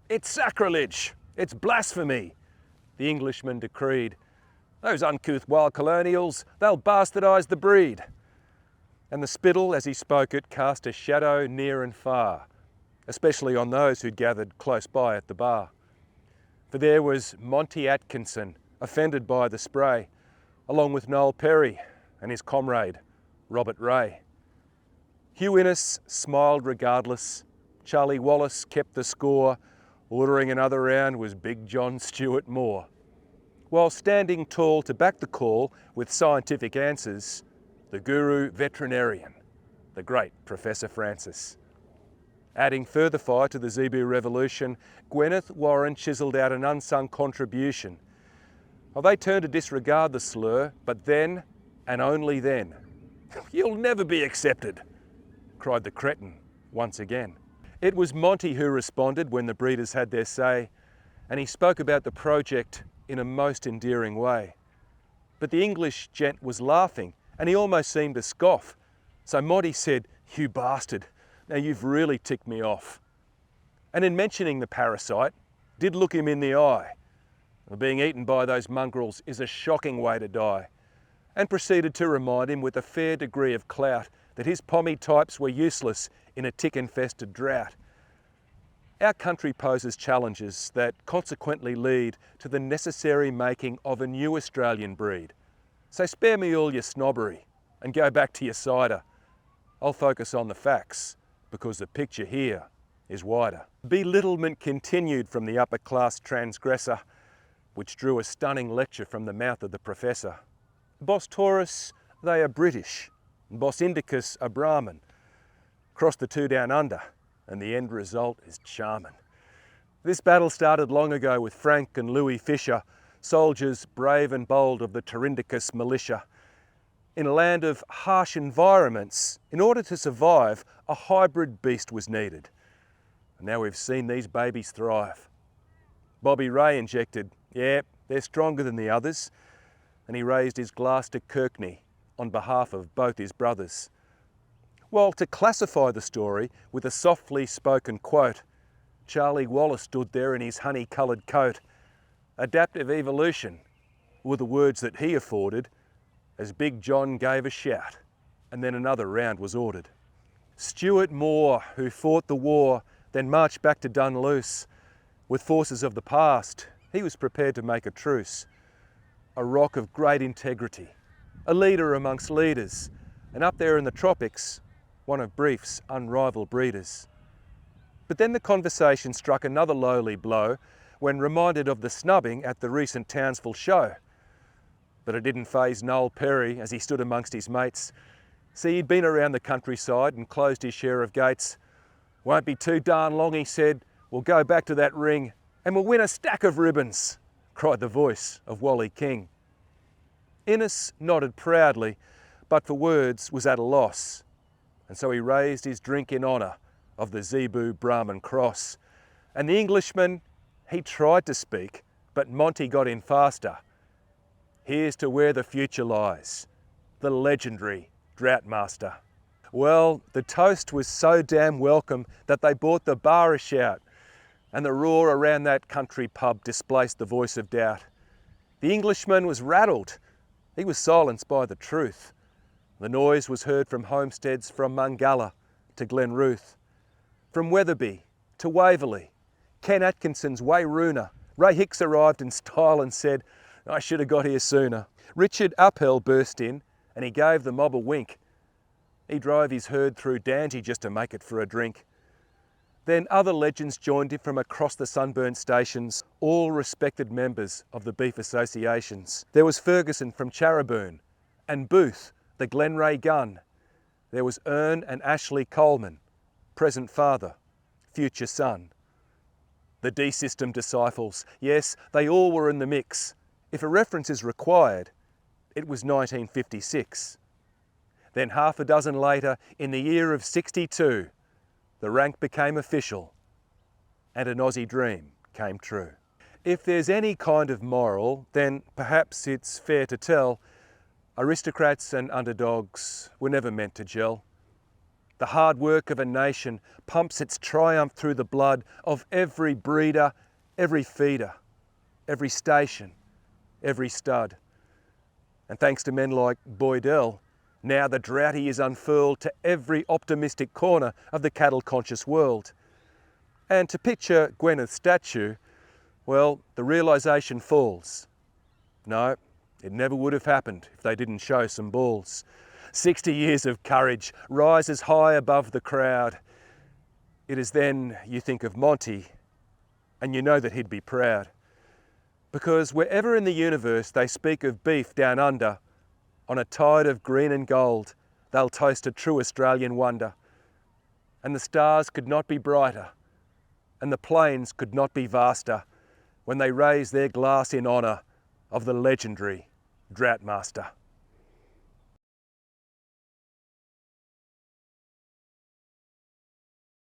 "It's sacrilege! It's blasphemy!" the Englishman decreed. "Those uncouth wild colonials, they'll bastardise the breed." And the spittle, as he spoke it, cast a shadow near and far, especially on those who gathered close by at the bar. For there was Monty Atkinson, offended by the spray, along with Noel Perry and his comrade, Robert Ray. Hugh Innes smiled regardless. Charlie Wallace kept the score. Ordering another round was Big John Stuart Moore. While standing tall to back the call with scientific answers, the guru veterinarian, the great Professor Francis. Adding further fire to the Zebu revolution, Gwyneth Warren chiselled out an unsung contribution. Well, they turned to disregard the slur, but then, and only then, "You'll never be accepted," cried the cretin once again. It was Monty who responded when the breeders had their say, and he spoke about the project in a most endearing way. But the English gent was laughing, and he almost seemed to scoff. So Monty said, "You bastard, now you've really ticked me off." And in mentioning the parasite, did look him in the eye. Being eaten by those mongrels is a shocking way to die, and proceeded to remind him with a fair degree of clout that his pommy types were useless in a tick-infested drought. Our country poses challenges that consequently lead to the necessary making of a new Australian breed. So spare me all your snobbery and go back to your cider. I'll focus on the facts, because the picture here is wider. Belittlement continued from the upper-class transgressor, which drew a stunning lecture from the mouth of the professor. Bos Taurus, they are British, and Bos Indicus are Brahmin. Cross the two down under, and the end result is charmin'. This battle started long ago with Frank and Louis Fisher, soldiers brave and bold of the Torindicus militia. In a land of harsh environments, in order to survive, a hybrid beast was needed. And now we've seen these babies thrive. Bobby Ray injected, "Yeah, they're stronger than the others," and he raised his glass to Kirkney on behalf of both his brothers. Well, to classify the story with a softly spoken quote, Charlie Wallace stood there in his honey-coloured coat. Adaptive evolution were the words that he afforded as Big John gave a shout, and then another round was ordered. Stuart Moore, who fought the war, then marched back to Dunluce. With forces of the past, he was prepared to make a truce. A rock of great integrity, a leader amongst leaders, and up there in the tropics, one of Brief's unrivaled breeders. But then the conversation struck another lowly blow when reminded of the snubbing at the recent Townsville show. But it didn't faze Noel Perry as he stood amongst his mates. See, he'd been around the countryside and closed his share of gates. "Won't be too darn long," he said. "We'll go back to that ring and we'll win a stack of ribbons," cried the voice of Wally King. Innes nodded proudly, but for words was at a loss, and so he raised his drink in honour of the Zebu Brahmin cross. And the Englishman, he tried to speak, but Monty got in faster. "Here's to where the future lies, the legendary Droughtmaster." Well, the toast was so damn welcome that they bought the bar a shout, and the roar around that country pub displaced the voice of doubt. The Englishman was rattled. He was silenced by the truth. The noise was heard from homesteads from Mungalla to Glenruth, from Wetherby to Waverley, Ken Atkinson's Wayruna. Ray Hicks arrived in style and said, "I should have got here sooner." Richard Uphell burst in and he gave the mob a wink. He drove his herd through Dangy just to make it for a drink. Then other legends joined him from across the sunburnt stations, all respected members of the beef associations. There was Ferguson from Charraboon, and Booth, the Glenray gun. There was Ern and Ashley Coleman, present father, future son. The D-System disciples, yes, they all were in the mix. If a reference is required, it was 1956. Then half a dozen later, in the year of 62, the rank became official and an Aussie dream came true. If there's any kind of moral, then perhaps it's fair to tell aristocrats and underdogs were never meant to gel. The hard work of a nation pumps its triumph through the blood of every breeder, every feeder, every station, every stud. And thanks to men like Boydell, now the Droughty is unfurled to every optimistic corner of the cattle-conscious world. And to picture Gwyneth's statue, well, the realisation falls. No, it never would have happened if they didn't show some balls. 60 years of courage rises high above the crowd. It is then you think of Monty, and you know that he'd be proud. Because wherever in the universe they speak of beef down under, on a tide of green and gold, they'll toast a true Australian wonder. And the stars could not be brighter, and the plains could not be vaster, when they raise their glass in honour of the legendary Droughtmaster.